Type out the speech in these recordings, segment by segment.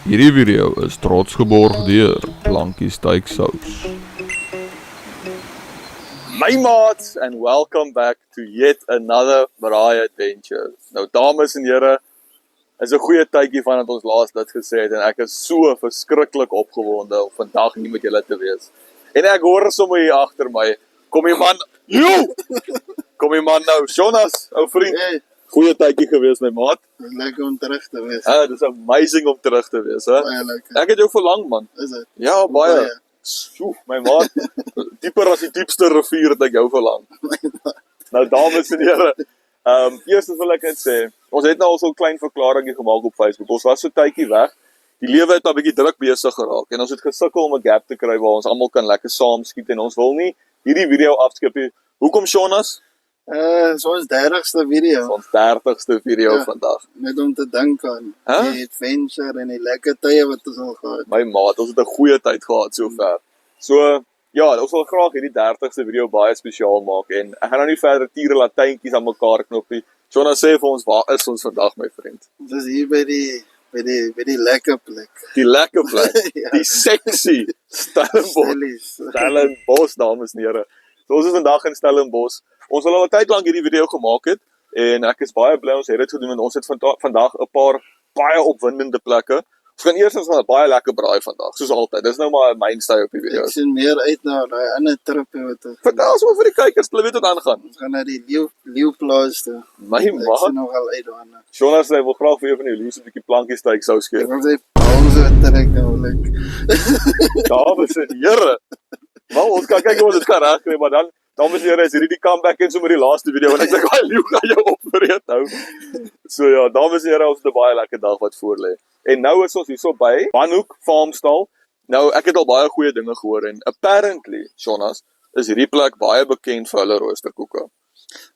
Hierdie video is trots geborg deur Blankie Steaksous. My maats, and welcome back to yet another Braai adventure. Nou dames en here, is 'n goeie tydjie vandat ons laas dit gesê het en ek is so verskriklik opgewonde om vandag hier met julle te wees. En ek hoor sommer hier agter my, kom die man, kom die man nou, Jonas, ou vriend. Hey, Goeie tydjie gewees my maat. lekker om terug te wees. Dis amazing om terug te wees, hè. Baie lekker. Ek het jou verlang man. Is dit? Ja, baie. Sjoe, my maat, dieper as die diepste rivier het ek jou verlang. Nou dames en here, eerstens wil ek net sê, ons het nou al so 'n klein verklaringie gemaak op Facebook. Ons was so tydjie weg. Die lewe het 'n bietjie druk besig geraak en ons het gesukkel om 'n gap te kry waar ons almal kan lekker saam skiet en ons wil nie hierdie video afskip nie. Hoekom Jonas? So ons 30ste video. Ons 30ste video Ja. vandag. Net om te dink aan die adventure en die lekker tye wat ons al gehad. My maat, ons het 'n goeie tyd gehad sover. So, ja, ons wil graag hierdie 30ste video baie spesiaal maak en ek gaan nou nie verder tiere latynkies aan mekaar knop nie. Jonas, sê vir ons, waar is ons vandag my vriend? Ons is hier by die lekker plek. Die lekker plek, Ja. die sexy Stellenbosch. Stellies. Stellenbosch, dames en here. So ons is vandag in Stellenbosch. Ons wil al 'n tyd lank hierdie video gemaak het en ek is baie bly ons het dit gedoen want ons het vandag 'n paar baie opwindende plekke. Ons gaan eerstens maar baie lekker braai vandag, soos altyd. Dis nou maar 'n mainstay op die video. Ek sien meer uit na daai ander tripie wat ons Vertel ons maar vir die kykers, hulle weet wat aangaan. Ons gaan na die leeuplaas toe. My Ek maat, sien nogal uit daarna. Jonas sê hy wil graag vir jou van die liefste 'n bietjie plankie steak sou skeer. Ek wil sê pauze trek nou Dames en here. Maar ons kan kyk of ons dit kan regkry, maar dan dames en here, is hierdie die comeback en sommer die laaste video want ek dink daai leeu gaan jou opvreet nou. So ja, dames en here, ons het 'n baie lekker dag wat voor lê. En nou is ons hierso by Banhoek Farmstal. Nou ek het al baie goeie dinge gehoor en apparently, Jonas, is hierdie plek baie bekend vir hulle roosterkoeke.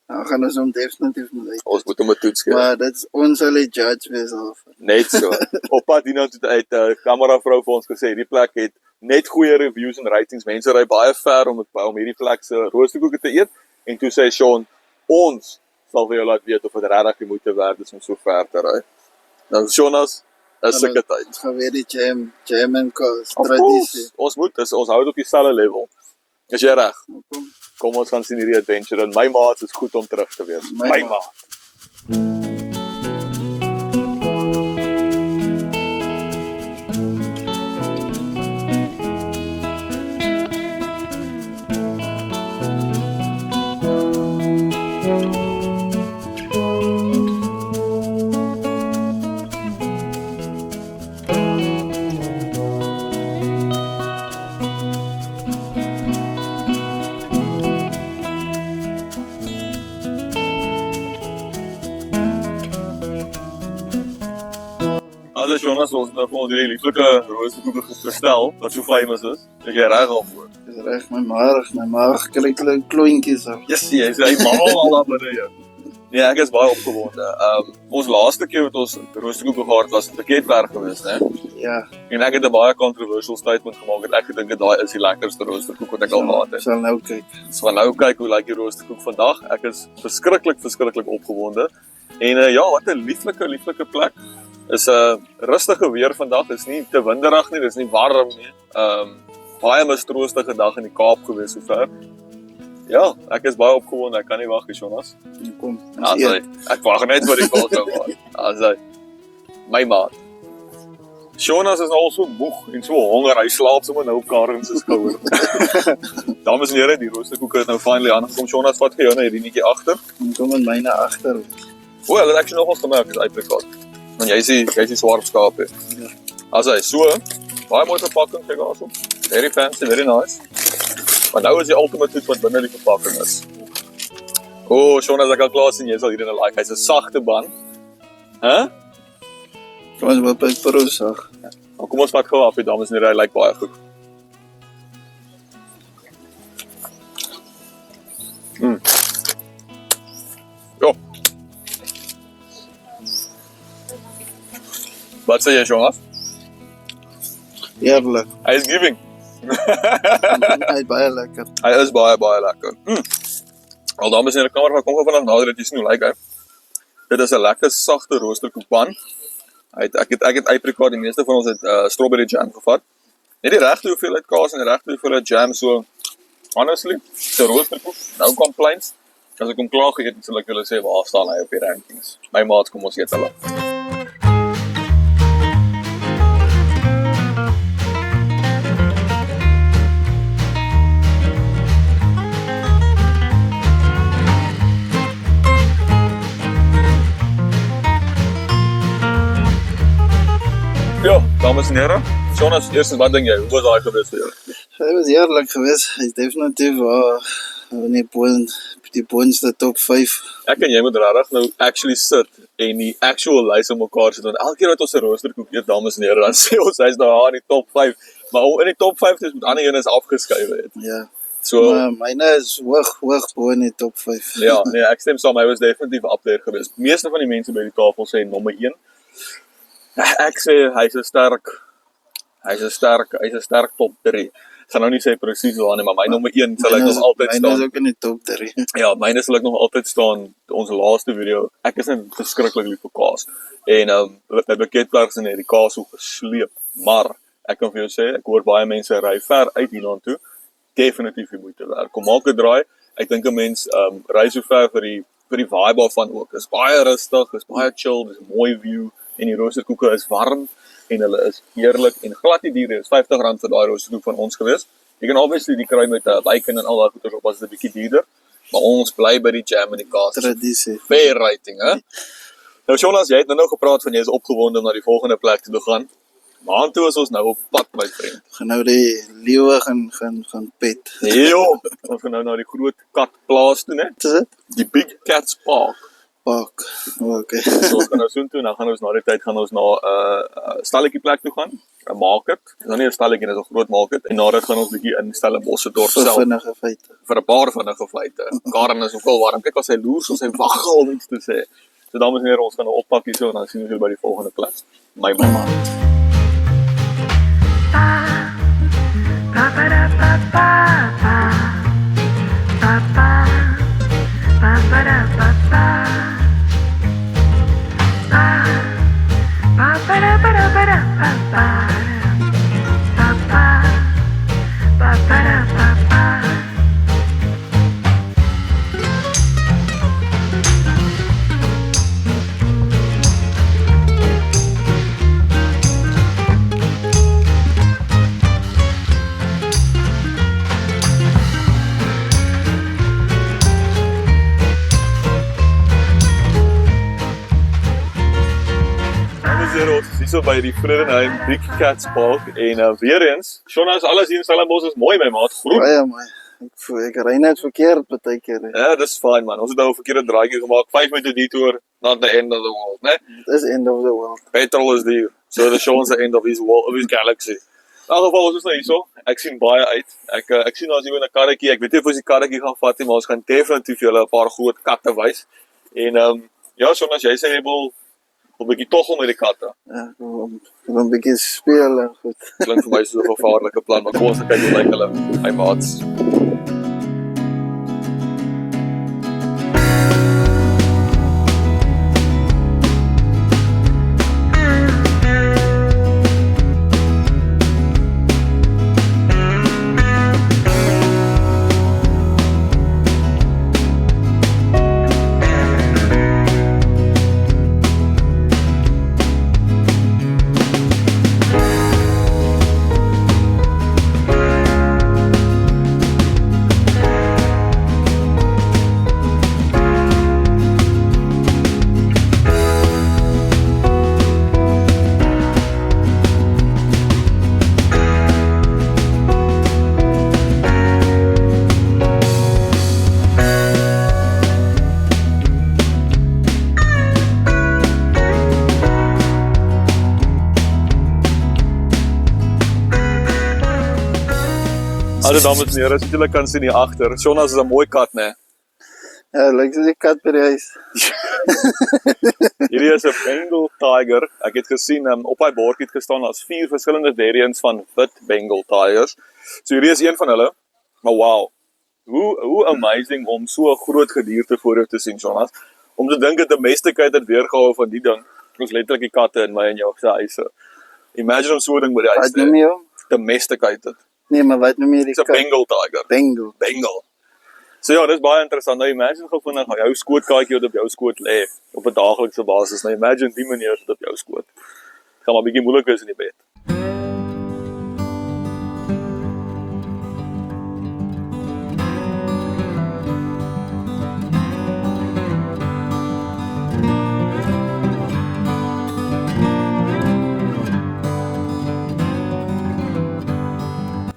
Nou gaan ons hom definitief moet uit. Ons moet hom 'n toets gee. Maar dit is ons sal die judge wees af. Net so. Op pad hierna toe uit 'n kameravrou vir ons gesê hierdie plek het net goeie reviews en ratings. Mense ry baie ver om hierdie plek se roosterkoeke te eet. En toe sê Sean, ons sal vir jou laat weet of dit regtig die moeite werd is om so ver te ry. Nou Jonas, is sulke tyd. Ons gaan weer die jam en kos Of tradisie. course, ons hou dit op dieselfde level. Is jy reg? Kom. Kom ons gaan sien hierdie adventure en my maat is goed om terug te wees. My My maat. maat. Alles Jonas, ons het nou vir ons hierdie lieflike roosterkoeke gestel wat so famous is. Ek jy reg daarvoor. Dis reg, my maag kry klein klontjies af. Yes, jy sê hy maal al daar binne jou. Nee, ek is baie opgewonde. Ons laaste keer wat ons roosterkoeke gehad was in Piketberg geweest, né? Ja, En ek het 'n baie controversial statement gemaak en ek gedink dat daai is die lekkerste roosterkoek wat ek al gehad het. sal nou kyk. Ons gaan nou kyk hoe lyk die roosterkoek vandag. Ek is verskriklik opgewonde. En ja, wat 'n lieflike plek. Is 'n rustige weer vandag. Is nie te winderig nie, dis nie warm nie. Baie mistroostige dag in die Kaap gewees sover. Ja, ek is baie opgewonde. Ek kan nie wag, Jonas. Kom. As hy, ek wag net vir die kos nou maar. As hy, my maat. Jonas is al so moeg en so honger. Hy slaap sommer nou op Karen se skouer. Dames en here, die roosterkoeke het nou finally aangekom. Jonas, vat gee jou nou hierdie netjie agter. Kom in myne agter. O, hulle het actually nog ons gemerk is uitgekat. Want jy is die swart skaap hè. Ja. As hy so, baie mooi verpakking kyk daarso. Very fancy, very nice. Maar nou is die ultimate toets wat binne die verpakking is. O, Jonas, ek al klaar sien jy sal hierdie like. Hy's 'n sagte ban. Hæ? Kom ons wil by Prosag. Nou kom ons vat gou af, dames en here, hy lyk baie goed. Ja. Wat sê jy, Jonas? Eerlik. Hy is giving. Hy is baie lekker. Hy is baie, baie lekker. Al dames en heren, kamer, kom gou vanaf nader, dit is nie lyk hy. Dit is 'n lekker sagte roosterkoekpan. Ek het apricot, die meeste van ons het strawberry jam gevat. Net die regte hoeveelheid kaas en die regte hoeveelheid jam, so honestly, die roosterkoek, no complaints. As ek hom klaar geëet het, sal ek julle sê waar staan hy op die rankings. My maats, kom ons eet hulle. Ja, dames en heren. Jonas, eerstens, wat denk jy? Hoe was daai gewees vir jou? Hy was heerlik geweest. Hy is definitief in die boonste top 5. Ek en jy moet regtig nou actually sit en die actual lys om mekaar sit. Want elke keer wat ons 'n roosterkoek eet, dames en heren, dan sê ons hy's nou in die top 5. Maar om in die top 5 is met ander een is afgeskuif het. Ja. So, Maar myne is hoog bo in die top 5. ja, nee, ek stem saam, hy was definitief up there geweest. Meeste van die mense by die tafel sê nommer 1. Ek sê hy's 'n sterk top 3. Ek gaan nou nie sê presies waar nie, maar my nommer 1 sal ek nog altyd Myne is staan. ook in die top 3. Ja, myne sal ek nog altyd staan. Ons laaste video. Ek is net verskriklik lief vir kaas. En my pakketperson het die kaas ook gesleep. Maar ek kan vir jou sê, ek hoor baie mense ry ver uit hiernaartoe. Definitief die moeite werd. Kom maak 'n draai. Ek dink 'n mens ry so ver vir die vibe daarvan ook. Dit is baie rustig, dit is baie chill, dit is 'n mooi view en die roosterkoeke is warm en hulle is heerlik en glad nie duur. Dit is R50 vir daai roosterkoek van ons gewees. Jy kan obviously die kry met bacon en al daai goeders op as dit 'n bietjie duurder, maar ons bly by die jam en die kaas. Tradisie. Fair rating, hè? Nou Jonas, jy het nou opgepraat van jy is opgewonde om na die volgende plek toe te gaan. Maar toe is ons nou op pad, my vriend. Gaan nou die leeuwe gaan pet. Jo, ons gaan nou na die groot katplaas toe, né? Wat is dit? Die Big Cats Park. Pak. Okay. So ons gaan nou soontoe en dan gaan ons na die tyd gaan ons na 'n stalletjie plek toe gaan, 'n market. Dis nou nie 'n stalletjie, dis 'n groot market en na dit gaan ons bietjie in Stellenbosch dorp Vir self vinnige feite. vir 'n paar vinnige feite. Karen is ook al warm. Kyk as hy loer soos hy waggel om iets te sê. So dames en here, ons gaan nou oppak hierso en dan sien ons julle by die volgende plek. My mamma. So by die Vredenheim Big Cats Park en weer eens, Jonas, alles hier in Stellenbosch is mooi my maat, groen. Baie mooi. Ek ry net verkeerd baie keer. Ja, dis fine man. Ons het nou 'n verkeerde draaitjie gemaak, 5 minute detour, not the end of the world, né? Dis end of the world. Petrol is duur. So the Sean's the end of his world, of his galaxy. In elk geval, ons is nou hierso. Ek sien baie uit. Ek sien ons hier in 'n karretjie. Ek weet nie of ons die karretjie gaan vat nie, maar ons gaan definitief julle 'n paar groot katte wys. En ja, Jonas, jy sê jy wil 'n bietjie toggel met die katte. Ja, ek wil 'n bietjie speel en goed. Klink vir my so 'n gevaarlike plan, maar kom ons kyk hoe lyk hulle, my maats. Hallo dames en here, as julle kan sien hier agter. Jonas is 'n mooi kat, né? Ja, lyk soos die kat by die huis. Hierdie is 'n Bengal tiger. Ek het gesien op hy bordjie het gestaan as 4 verskillende variants van wit Bengal tigers. So hierdie is een van hulle. Maar wow. Hoe amazing om so 'n groot gedierte voor jou te sien, Jonas. Om te dink dat 'n mestigheid het weergehou van die ding. Ons letterlik die katte in my en jou se huise. Imagine om so 'n ding by die huis Wat noem jy hom? Domesticate het. Nee, maar wat noem jy die Dis 'n Bengal tiger. Bengal. Bengal. So ja, dis baie interessant. Nou imagine gou vinnig jou skootkaartjie wat op jou skoot lê op 'n daaglikse basis. Nou imagine die meneer sit op jou skoot. Gaan maar bietjie moeilik wees in die bed.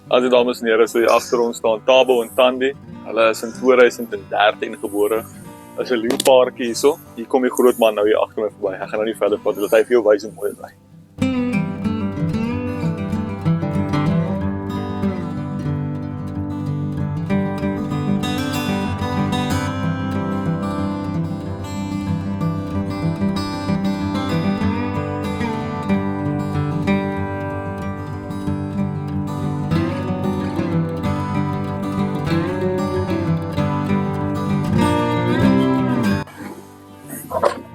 As die dames en here, so hier agter ons staan Tabo en Tandi. Hulle is in 2013 gebore. Is 'n leeupaartjie hierso. Hier kom die groot man nou hier agter my verby. Ek gaan nou nie verder vat, want hy vir jou wys hoe mooi hy is.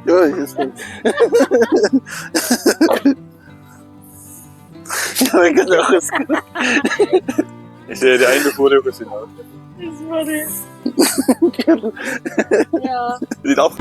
Ja, is goed. Ja, ek het nog geskryf. Is jy die einde voor jou gesien nou? Dis funny. Ja. Dit af.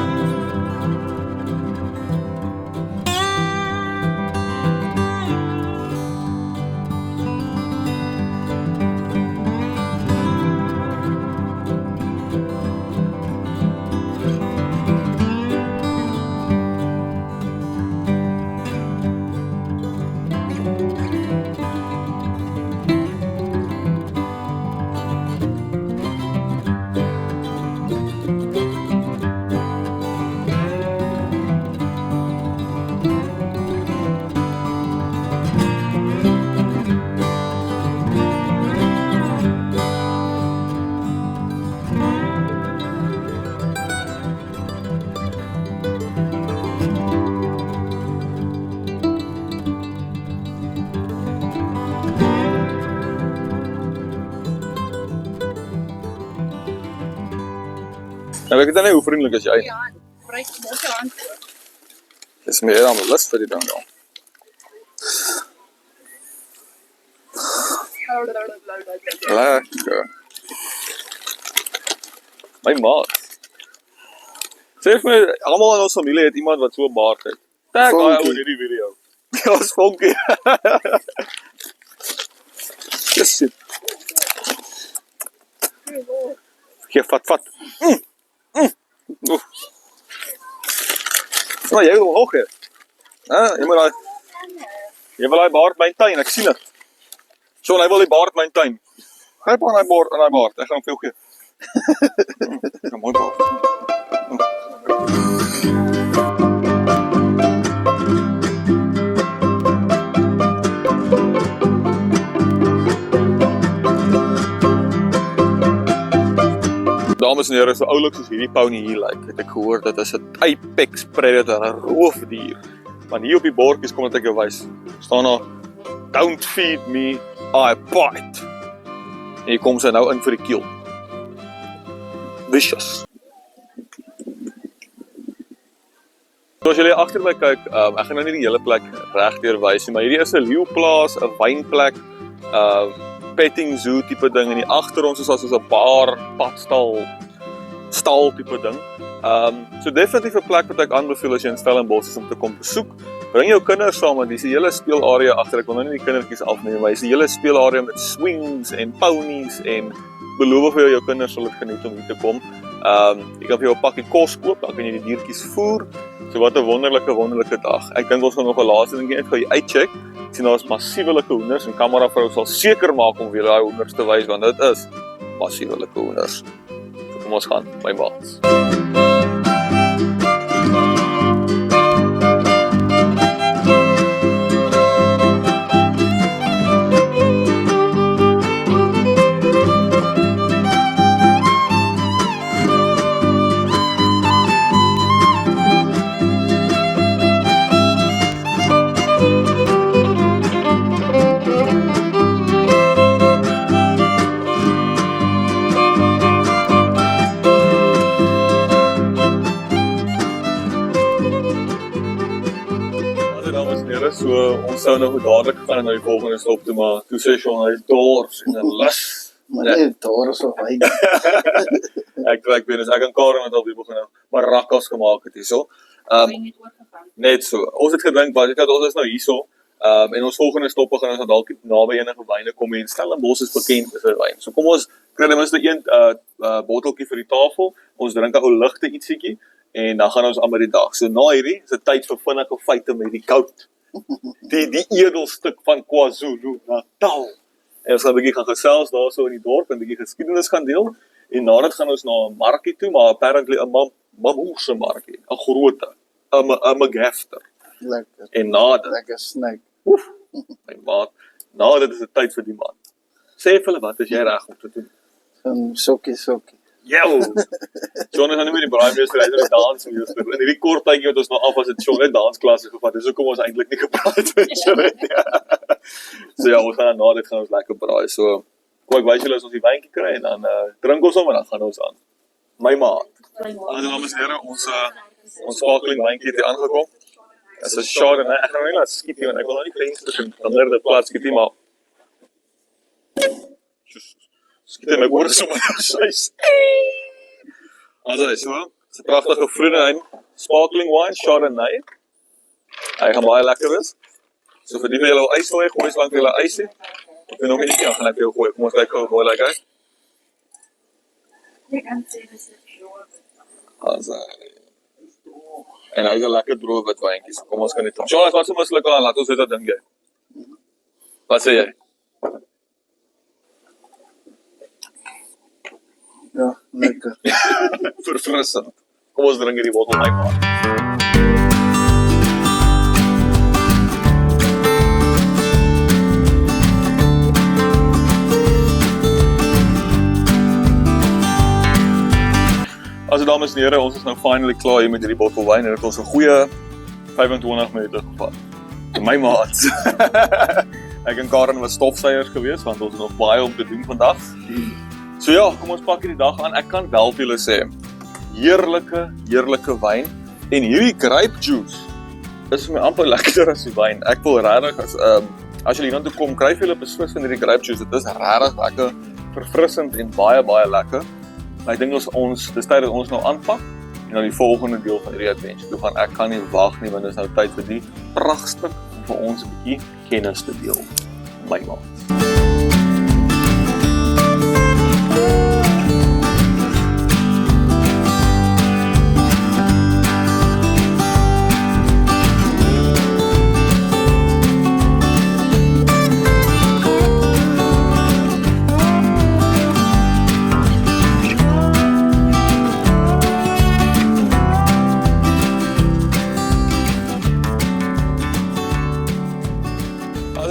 Nou ek weet dan nie hoe vriendelik is jy. Ja, breek mos jou hand. Dis meer dan lus vir die ding dan. Lekker. My maat. Sê vir my, almal in ons familie het iemand wat so 'n baard het. Tag daai ou in hierdie video. Ja, is funky. Yes shit. Hier, vat. Oef. Nou, jy wil hoog hê. Jy wil daai baard maintain, ek sien dit. So, hy wil die baard maintain. Gryp aan daai baard, ek gaan hom vir jou gee. Ja, mooi baard. Dames en here, so oulik soos hierdie pony hier lyk, het ek gehoor dit is 'n apex predator, 'n roofdier. Want hier op die bordjies kom dit ek jou wys. Staan daar "Don't feed me, I bite." En hier kom sy nou in vir die keel. Vicious. So as julle agter my kyk, ek gaan nou nie die hele plek regdeur wys nie, maar hierdie is 'n leeuplaas, 'n wynplek, petting zoo tipe ding en die agter ons is soos 'n bar, padstal tipe ding. So definitief 'n plek wat ek aanbeveel as jy in Stellenbosch is om te kom besoek. Bring jou kinders saam want dis 'n hele speelarea agter. Ek wil nou nie die kindertjies afneem, maar dis 'n hele speelarea met swings en ponies en beloof vir jou kinders sal dit geniet om hier te kom. Jy kan vir jou 'n pakkie kos koop, dan kan jy die diertjies voer. So wat 'n wonderlike dag. Ek dink ons gaan nog 'n laaste dingie net vir jou uitcheck. Ek sien daar's massiewelike hoenders en kameravrou sal seker maak om vir daai hoenders te wys want dit is massiewelike hoenders. So kom ons gaan, my maats. Ons sou nog dadelik gaan na die volgende stop toe, maar toe sê Sean, hy is dors en 'n lus. Maar nee, daar is of wyn. Ek weet, ek en Karen het al weer begin marakas gemaak het hierso. Net oorgegaan. Net so. Ons het gedink, wat ons is nou hierso. En ons volgende stoppe gaan ons dalk naby enige wyne kom en Stellenbosch is bekend vir sy wyn. So kom ons kry ten minste een botteltjie vir die tafel. Ons drink 'n ou ligte ietsiekie en dan gaan ons aan met die dag. So na hierdie is dit tyd vir vinnige feite met die koud. Die edelstuk van KwaZulu-Natal. En ons gaan 'n bietjie gaan gesels daarso in die dorp en 'n bietjie geskiedenis gaan deel. En nadat gaan ons na 'n markie toe, maar apparently 'n mamoese markie, 'n grootte, 'n megafter. Lekker. En nadat, Lekker snack. my maat, nadat is dit tyd vir die man. Sê vir hulle wat is jy reg om te doen? Sokkie. Jou. John is nou nie meer die braaimeester, hy is nou die dansmeester. In hierdie kort tydjie wat ons nou af was het John net dansklasse gevat. Dis hoekom ons eintlik nie gepraat het met John nie. So ja, ons gaan na dit gaan ons lekker braai. So kom ek wys julle as ons die wyntjie kry en dan drink ons hom en dan gaan ons aan. My maat. Dames en here, ons sparkling wyntjie het hier aangekom. Dit is 'n shot en ek gaan nou nie laat skiet nie want ek wil nou nie vensters en ander dit plaas skiet nie, maar skiet in my oor sommer sies. Also, so, it's 'n pragtige Vroenewyn sparkling wine, Chardonnay. Hy gaan baie lekker is. So vir die wat julle ys wil hê, gooi slank julle ysie. Ek weet nog nie gaan ek vir jou gooi. Kom ons kyk hoe mooi lyk hy. Jy kan sê dis 'n droog. Also. En hy is 'n lekker droë wit wyntjie. So kom ons kan dit. Charles, wat so mos aan, laat ons dit dink jy. Wat sê jy? Ja, lekker. Verfrissend. Kom ons drink hierdie bottel my maat. As dames en here, ons is nou finally klaar hier met hierdie bottel wyn en dit het ons 'n goeie 25 minute gevat. My maat. Ek en Karen was stofsuiers geweest want ons het nog baie om te doen vandag. So ja, kom ons pak hierdie dag aan. Ek kan wel vir julle sê, heerlike wyn en hierdie grape juice is vir my amper lekkerder as die wyn. Ek wil regtig as julle hiernatoe kom, kry vir julle beslis van hierdie grape juice. Dit is regtig lekker, verfrissend en baie lekker. Maar ek dink dis tyd dat ons nou aanpak en dan die volgende deel van hierdie adventure toe gaan. Ek kan nie wag nie want dit is nou tyd vir die pragtstuk om vir ons 'n bietjie kennis te deel. My maat.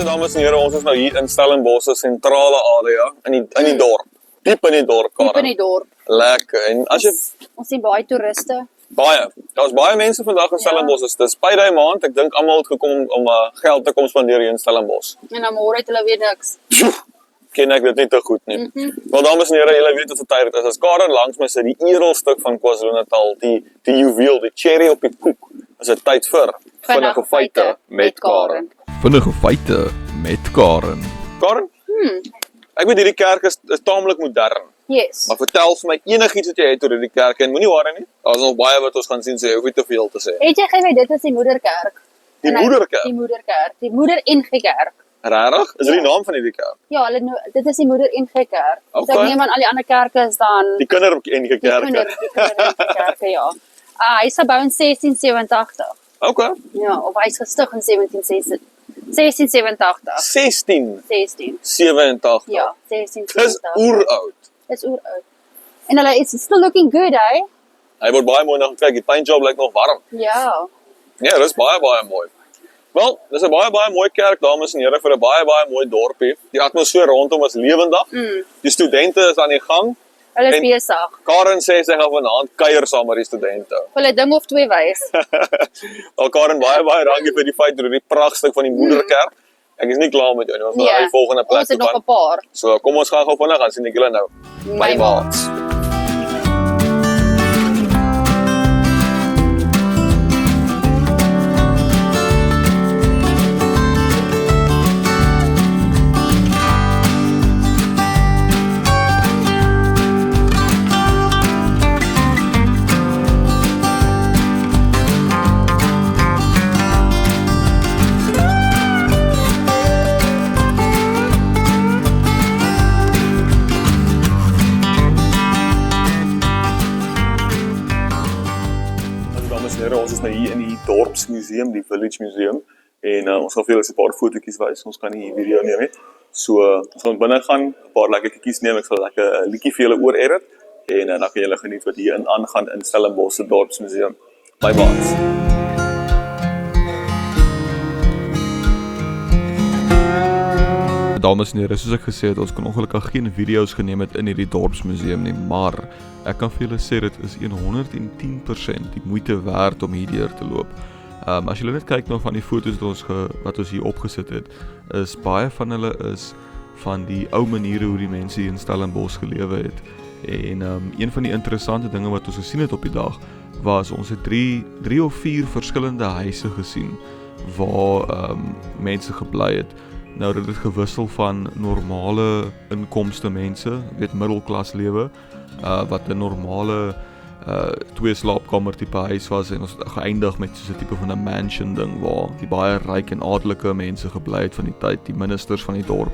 Dames en here, ons is nou hier in Stellenbosch se sentrale area in die dorp. Diep in die dorp, Karen. Diep in die dorp. Lekker. En as jy Ons sien baie toeriste. Daar's baie mense vandag in Stellenbosch. Dit is Spyday maand. Ek dink almal het gekom om geld te kom spandeer hier in Stellenbosch. En dan môre het hulle weer niks. Ken ek dit nie te goed nie. Wel dames en here, julle weet wat se tyd dit is. As Karen langs my sit, die edelstuk van KwaZulu-Natal, die juweel, die cherry op die koek. Is dit tyd vir vinnige feite met Karen. Vinnige feite met Karen. Karen? Ek weet hierdie kerk is taamlik modern. Yes. Maar vertel vir my enigiets wat jy het oor hierdie kerk en moenie worry nie. Daar's nog baie wat ons gaan sien, so jy hoef nie te veel te sê. Het jy geweet dit is die moederkerk? Die moederkerk? Die moederkerk. Die moeder NG Kerk. Regtig? Is dit die naam van hierdie kerk? Ja, dit is die moeder NG Kerk. So Okay. ek neem aan al die ander kerke is dan Die kinderkerk. die kinderkerke, ja. Hy is gebou in 1687. Okay. Ja, of hy is gestig in 1687. 1687. 16. Ja, 1687. Dis oeroud. Dis oeroud. En hulle is still looking good, eh? Hy word baie mooi nog kyk, die paintjob lyk nog warm. Ja. Ja, dis baie mooi. Wel, dis 'n baie mooi kerk, dames en here, vir 'n baie mooi dorpie. Die atmosfeer rondom is lewendig. Die studente is aan die gang. Hulle is En- besig. Karen sê sy gaan vanaand kuier saam met die studente. Hulle ding of twee wys. Wel Karen, baie dankie vir die feit oor die pragtstuk van die moederkerk. Ek is nie klaar met jou nie, ons gaan na die volgende plek Ons toe het nog gaan. 'n paar. So kom ons gaan gou vinnig aan sien ek julle nou. My maats. here, ons is nou hier in die dorpsmuseum, die Village Museum. En ons gaan vir julle 'n paar fotootjies wys. Ons kan nie hier video neem nie. So ons gaan binne gaan, 'n paar lekker kikkies neem. Ek sal lekker 'n liedjie vir julle oor edit en dan kan julle geniet wat hier aangaan in Stellenbosch se dorpsmuseum. Bye baats. Dames en here, soos ek gesê het, ons kon ongelukkig geen video's geneem het in hierdie dorpsmuseum nie, maar ek kan vir julle sê dit is 110% die moeite werd om hierdeur te loop. As julle net kyk na van die foto's wat ons hier opgesit het, is baie van hulle is van die ou maniere hoe die mense hier in Stellenbosch gelewe het. En een van die interessante dinge wat ons gesien het op die dag, was ons het drie of vier verskillende huise gesien waar mense gebly het. Nou dit het gewissel van normale inkomste mense, weet middelklas lewe, wat 'n normale 2 slaapkamer tipe huis was en ons het geëindig met so 'n tipe van 'n mansion ding waar die baie ryk en adelike mense gebly het van die tyd, die ministers van die dorp.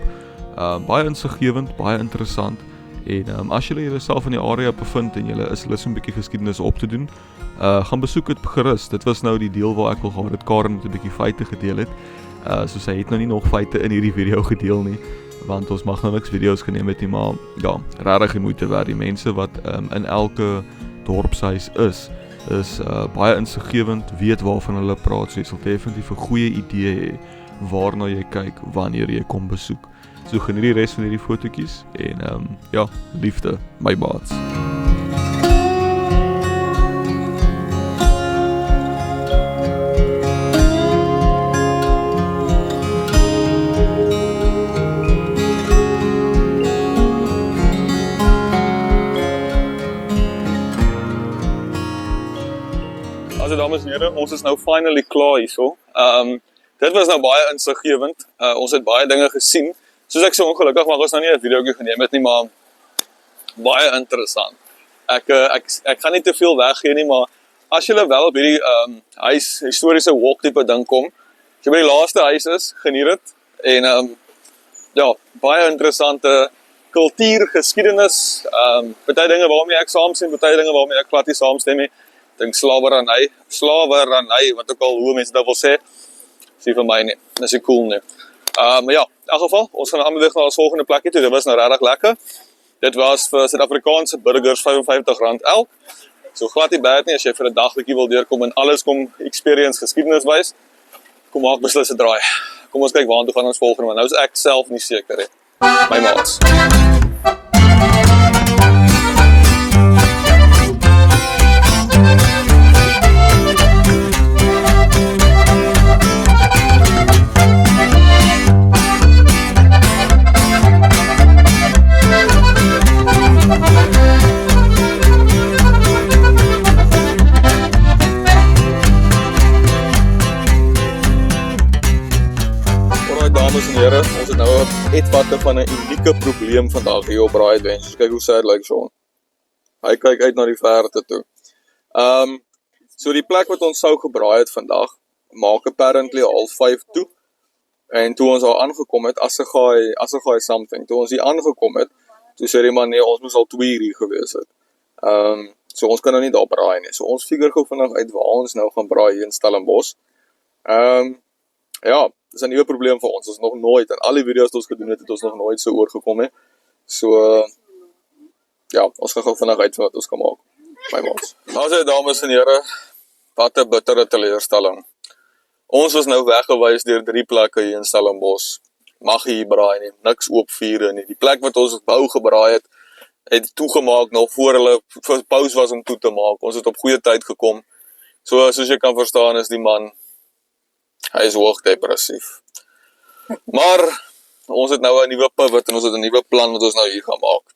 Baie insiggewend, baie interessant. En as julle julleself in die area bevind en julle is lus om 'n bietjie geskiedenis op te doen, gaan besoek dit gerus. Dit was nou die deel waar ek wil gehad het Karen met 'n bietjie feite gedeel het. So sy het nou nie nog feite in hierdie video gedeel nie, want ons mag nou niks video's geneem het nie, maar ja, regtig die moeite werd. Die mense wat in elke dorpshuis is baie insiggewend, weet waarvan hulle praat, so jy sal definitief 'n goeie idee hê waarna jy kyk wanneer jy kom besoek. So geniet die res van hierdie fotootjies en ja, liefde, my baats. Also dames en here, ons is nou finally klaar hierso. Dit was nou baie insiggewend. Ons het baie dinge gesien. Soos ek so ongelukkig mag ons nou nie 'n videoetjie geneem het nie, maar baie interessant. Ek gaan nie te veel weggee nie, maar as julle wel op hierdie huis historiese walk tipe ding kom, as jy by die laaste huis is, geniet dit. En ja, baie interessante kultuur, geskiedenis, party dinge waarmee ek saamstem, party dinge waarmee ek glad nie saamstem nie. Dink slawerny, wat ook al hoe mense dit wil sê, is nie vir my nie, dis nie cool nie. Maar ja, in elk geval, ons gaan aanbeweeg na ons volgende plekkie toe, dit was nou regtig lekker. Dit was vir Suid-Afrikaanse burgers R55 elk, so glad nie bad nie, as jy vir 'n daglikie wil deurkom en alles kom experience geskiedenis wys, kom maak beslis 'n draai. Kom ons kyk waartoe gaan ons volgende, want nou is ek self nie seker nie, my maats. Dames en here, ons het nou etwatte van 'n unieke probleem vandag hier op Braai Adventures. Kyk hoe sy lyk so. Hy kyk uit na die verte toe. So die plek wat ons sou gebraai het vandag, maak apparently 4:30 toe. En toe ons al aangekom het, Assegaai something, toe ons hier aangekom het, toe sê die man nee, ons moes al 2 uur hier gewees het. So ons kan nou nie daar braai nie. So ons figure gou vinnig uit waar ons nou gaan braai hier in Stellenbosch. Ja, dis 'n nuwe probleem vir ons. Ons nog nooit in al die video's wat ons gedoen het, ons nog nooit so oorgekom nie. So ja, ons gaan gou vinnig uit wat ons kan maak. My maats. Nou sê dames en here, wat 'n bittere teleurstelling. Ons was nou weggewys deur 3 plekke hier in Stellenbosch. Mag hier braai nie, niks oop vure nie. Die plek wat ons wou gebraai het toegemaak nog voor hulle pause was om toe te maak. Ons het op goeie tyd gekom. So soos jy kan verstaan is die man, hy is hoog depressief. Maar ons het nou 'n nuwe pivot en ons het 'n nuwe plan wat ons nou hier gaan maak.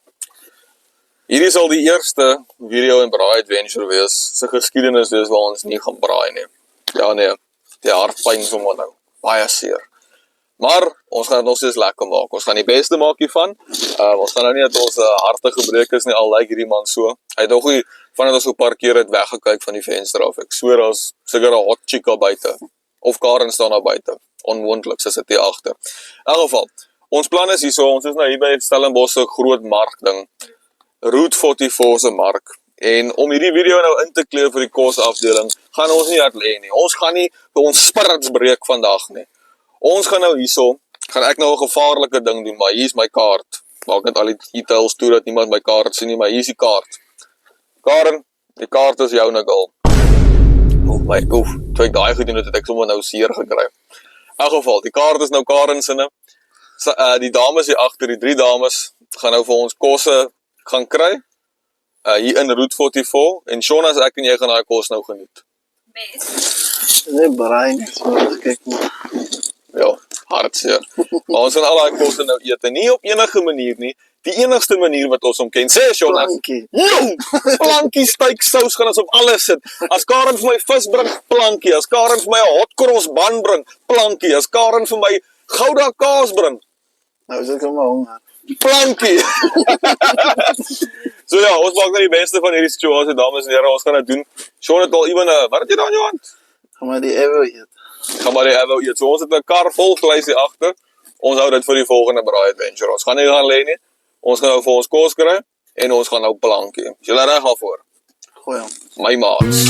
Hierdie sal die eerste video en braai adventure wees, se geskiedenis wees waar ons nie gaan braai nie. Ja nee, die hartpyn sommer nou, baie seer. Maar ons gaan dit nog steeds lekker maak. Ons gaan die beste maak hiervan. Ons gaan nou nie dat ons harte gebreek is nie, al lyk hierdie man so. Hy het nog nie vandat ons so 'n paar keer het weggekyk van die venster af. Ek sweer daar's seker 'n hot chick daar buite. Of Karen staan daar buite. Onmoontlik, sy sit hier agter. In elk geval, ons plan is hierso, ons is nou hier by Stellenbosch se groot mark ding. Route 44 se mark. En om hierdie video nou in te kleer vir die kosafdeling, gaan ons nie hard lê nie. Ons gaan nie vir ons spirits breek vandag nie. Ons gaan nou hierso, gaan ek nou 'n gevaarlike ding doen, maar hier is my kaart. Maak net al die details toe dat niemand my kaart sien nie, maar hier is die kaart. Karen, die kaart is jou nou al. Toe ek daai gedoen het ek sommer nou seer gekry. In elk geval, die kaart is nou Karen sinne. Die dames hier agter, die 3 dames, gaan nou vir ons kosse gaan kry. Hier in Route 44 en Shonas, ek en jy gaan daai kos nou geniet. Best. Nee, brein, so kyk maar. Ja, hartseer. Maar ons gaan al daai kosse nou eet en nie op enige manier nie. Die enigste manier wat ons hom ken, sê Shonas. Plankie. Plankie steaksous gaan ons op alles sit. As Karen vir my vis bring, plankie. As Karen vir my 'n hot cross bun bring, plankie. As Karen vir my Gouda kaas bring, Nou is ek maar honger. plankie. So ja, ons maak nou die beste van hierdie situasie, dames en here. Ons gaan dit doen. Sean het al ewen, wat het jy daar in jou hand? Gaan maar die ewe eet. Gaan maar die Evo eet. So ons het 'n kar vol vleis hier agter. Ons hou dit vir die volgende braai adventure. Ons gaan nie gaan lê nie. Ons gaan nou vir ons kos kry en ons gaan nou plankie. Is julle reg daarvoor? Gooi hom. My maats.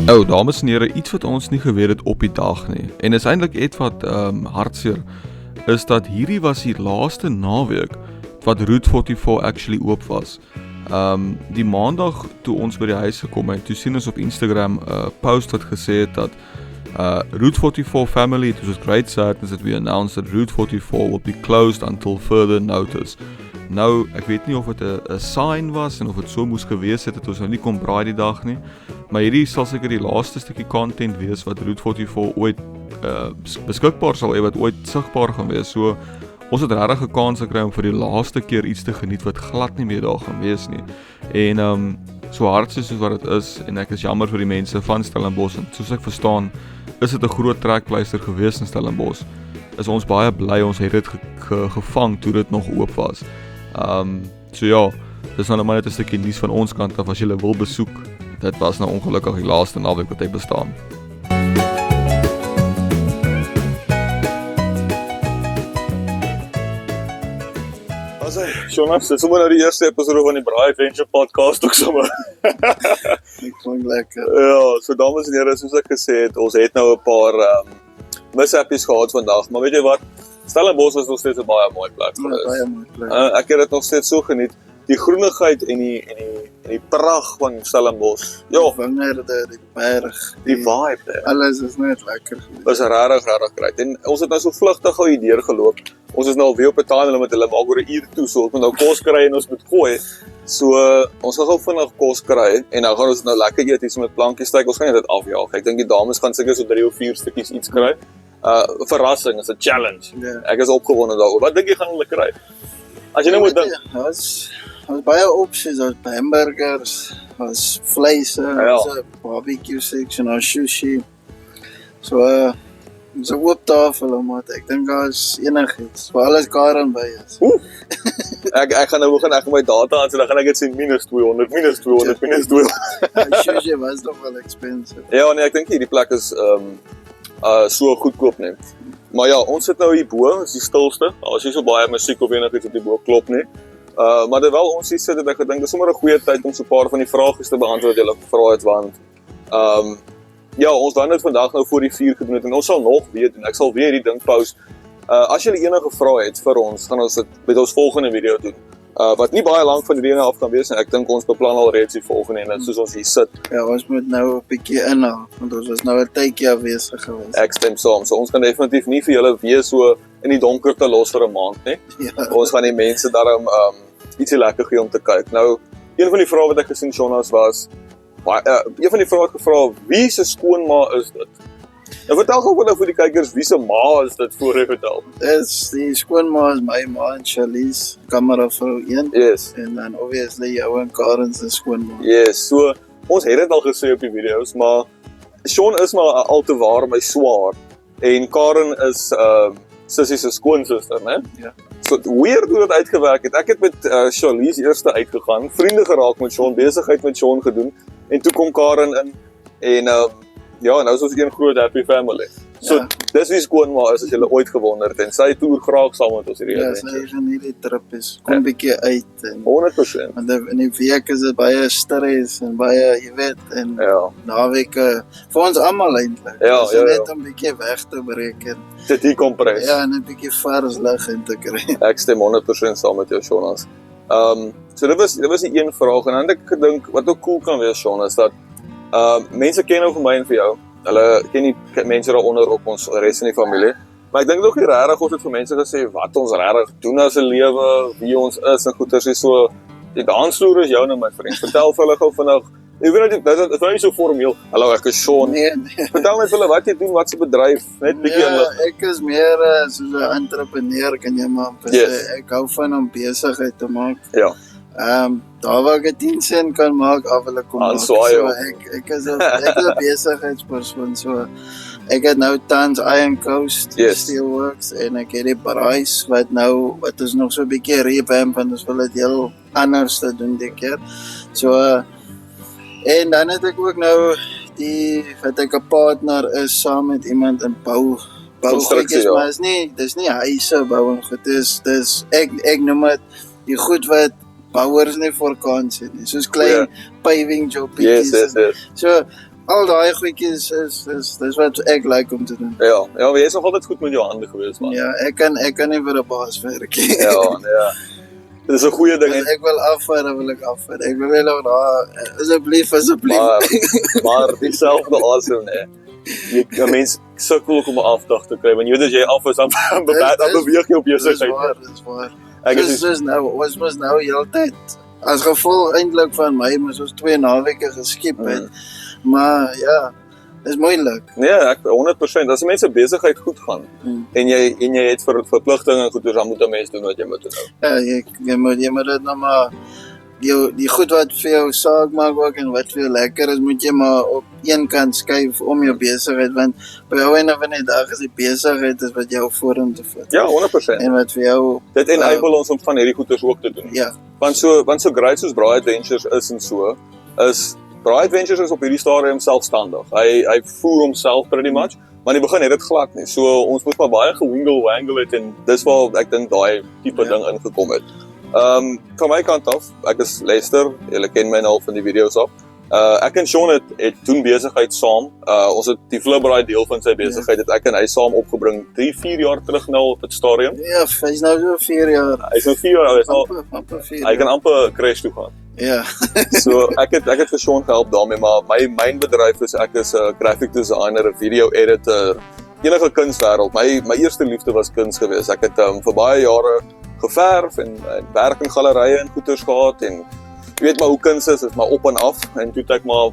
Nou, dames en here, iets wat ons nie geweet het op die dag nie. En is eintlik iets wat hartseer is dat hierdie was die laaste naweek wat Route 44 actually oop was. Die maandag toe ons by die huis gekom het, toe sien ons op Instagram 'n post wat gesê het dat Route 44 family, it was great sadness that we announced that Route 44 will be closed until further notice. Nou, ek weet nie of dit 'n sign was en of dit so moes gewees het dat ons nou nie kon braai die dag nie, maar hierdie sal seker die laaste stukkie content wees wat Route 44 ooit beskikbaar sal hê, wat ooit sigbaar gaan wees. So ons het regtig 'n kans gekry om vir die laaste keer iets te geniet wat glad nie meer daar gaan wees nie. En so hartseer soos wat dit is, en ek is jammer vir die mense van Stellenbosch, en soos ek verstaan, is dit 'n groot trekpleister gewees in Stellenbosch. Is ons baie bly ons het dit gevang toe dit nog oop was. So ja, dis nou maar net 'n stukkie nuus van ons kant af as jy wil besoek. Dit was nou ongelukkig die laaste naweek wat hy bestaan. Jonas, dit is sommer nou die eerste episode van die Braai Adventure podcast ook sommer. Ek klink lekker. Ja, so dames en here, soos ek gesê het, ons het nou 'n paar mishappies gehad vandag, maar weet jy wat? Stellenbosch is nog steeds 'n baie mooi plek. Baie mooi plek. Ek het dit nog steeds so geniet. Die groenigheid en die pragt van Stellenbosch. Ja, Die wingerde, die berg, die vibe daar. alles is net lekker geweest. Was regtig great. En ons het nou so vlugtig al hier deur geloop. Ons is nou alweer op 'n time limit, hulle maak oor 'n uur toe, so ons moet nou kos kry en ons moet gooi. So ons gaan gou vinnig kos kry en nou gaan ons nou lekker eet hier met plankies steak. Ons gaan net dit afjaag. Ek dink die dames gaan seker so 3 of 4 stukkies iets kry. Verrassing, is 'n challenge. Ja. Ek is opgewonde daaroor. Wat dink jy gaan hulle kry? As jy nou moet dink. Daar's baie opsies, daar's hamburgers, daar's vleise, daar's 'n barbecue section, daar's sushi. So so oop tafel, maar ek dink daar's enigiets, waar alles Karen by is. Ek gaan nou begin, ek gaan my data aan, so dan gaan ek dit sien -200, -200, -200. Sushi was nog wel expensive. Ja, nee, ek dink hierdie plek is so goedkoop nie. Maar ja, ons sit nou hier bo, is die stilste. Daar is nie so baie musiek of enigiets op die bo klop nie. Maar terwyl ons hier sit, het ek gedink dis sommer 'n goeie tyd om so 'n paar van die vragies te beantwoord wat julle gevra het, want ja, ons dan het vandag nou voor die 4 gedoen het en ons sal nog weet en ek sal weer die ding post. As julle enige vrae het vir ons, gaan ons dit met ons volgende video doen. Wat nie baie lank van die ene af kan wees en ek dink ons beplan al reeds die volgende en soos ons hier sit. Ja, ons moet nou 'n bietjie inhaal, want ons was nou 'n tydjie afwesig geweest. Ek stem saam. So ons gaan definitief nie vir julle weer so in die donker te los vir 'n maand nie. Ja. Ons gaan die mense daarom ietsie lekker gee om te kyk. Nou, een van die vrae wat ek gesien Jonas was, een van die vrae het gevra, wie se skoonma is dit? Nou vertel gou nou vir die kykers, wie se ma is dit voor jy vertel? Dis die skoonma is my ma en Charlize, kameravrou 1. Yes. En dan obviously jou en Karen se skoonma. Yes, so ons het dit al gesê op die video's, maar Sean is maar al te waar my swaar en Karen is sussie se skoonsister, né? Ja. So weird hoe dit uitgewerk het. Ek het met Charlize eerste uitgegaan, vriende geraak met Sean, besigheid met Sean gedoen en toe kom Karen in En ja, nou is ons een groot happy family. So, Ja. dis wie skoonma is as jy ooit gewonder het en sy toer graag saam met ons hierdie Ja, adventure. sy gaan hierdie trip is, kom bietjie uit en 100%. want in die week is dit baie stres en baie, jy weet, en Ja, naweke, vir ons almal eintlik. Ja, Dis ja, net ja. om bietjie weg te breek en dit decompress. ja, en 'n bietjie vars lug in te kry. Ek stem 100% saam met jou, Jonas. So dit was die een vraag en dan het ek gedink wat ook cool kan wees, Sean, is dat mense ken nou vir my en vir jou. Hulle ken nie mense daaronder op ons res in die familie. Maar ek dink nog nie regtig ons het vir mense gesê wat ons regtig doen as 'n lewe, wie ons is en goeters is so. Die dansvloer is jou nou my vriend. Vertel vir hulle gou vinnig. Ek weet dit is nie so formeel. Hallo, ek is Sean. Nee. Vertel net vir hulle wat jy doen, wat se bedryf, net bietjie Ja, inlig. ek is meer soos 'n entrepreneur kan jy maar sê. Yes. Ek hou van om besigheid te maak. Ja. Daar waar ek 10 sent kan maak, af wil ek kom maak. Aanswaai, So, joh. ek is 'n besigheidspersoon, so ek het nou tans Iron Coast Yes. Steelworks en ek het die Braais wat is nog so 'n bietjie revamp en ons wil dit heel anders te doen die keer. So en dan het ek ook nou wat ek 'n partner is saam met iemand in bou Konstruksie, ja. maar dis nie huise bou en goed. Dis ek noem dit die goed wat bouers nie voor kan sien nie. Soos klein paving jobbies. Yes. So al daai goedjies dis wat ek like om te doen. Ja, jy is nog altyd goed met jou hande gewees, man. Ja, ek kan nie vir 'n baas werk nie. Ja. Dit is 'n goeie ding. As ek wil afvaar, dan wil ek afvaar. Ek wil net asseblief. Maar dieselfde asem, nee. Jy mens sukkel ook om 'n afdag te kry, want jy weet as jy af is dan beweeg jy op besigheid. Dis waar. Ek is Dis nou, ons was nou heeltyd as gevolg eintlik van my, moes ons 2 naweke geskiep het. Maar ja, dis moeilik. nee, ek 100%. As mense besigheid goed gaan en jy het verpligtinge en goeders, dan moet 'n mens doen wat jy moet doen. Ja, jy moet dit nou maar die goed wat vir jou saak maak ook en wat vir jou lekker is, moet jy maar op een kant skuif om jou besigheid, want by jou einde van die dag is die besigheid is wat jou vorentoe vat. Ja, 100%. En wat vir jou Dit enable ons om van hierdie goeders ook te doen. ja, Want so great soos Braai Adventures is en so, is Braai Adventures is op hierdie stadium selfstandig. Hy voer homself pretty much, maar in die begin het dit glad nie. So ons moet maar baie gewingle het en dis waar ek dink daai tipe ding ingekom het. Van my kant af, ek is Lester, julle ken my nou al van die video's af. Ek en Sean het doen besigheid saam. Ons het die Flipbraai deel van sy besigheid het ek en hy saam opgebring 3-4 jaar terug nou op dit stadium. ja, hy's nou so 4 jaar. Hy's nou 4 jaar oud, Amper 4 hy kan jaar. amper crash toe gaan. Ja. So ek het vir Sean gehelp daarmee, maar my bedryf is ek is 'n graphic designer, 'n video editor, enige kunswêreld. My eerste liefde was kuns geweest. Ek het vir baie jare geverf en werk in gallerye en goeters gehad en jy weet maar hoe kuns is maar op en af en toe het ek maar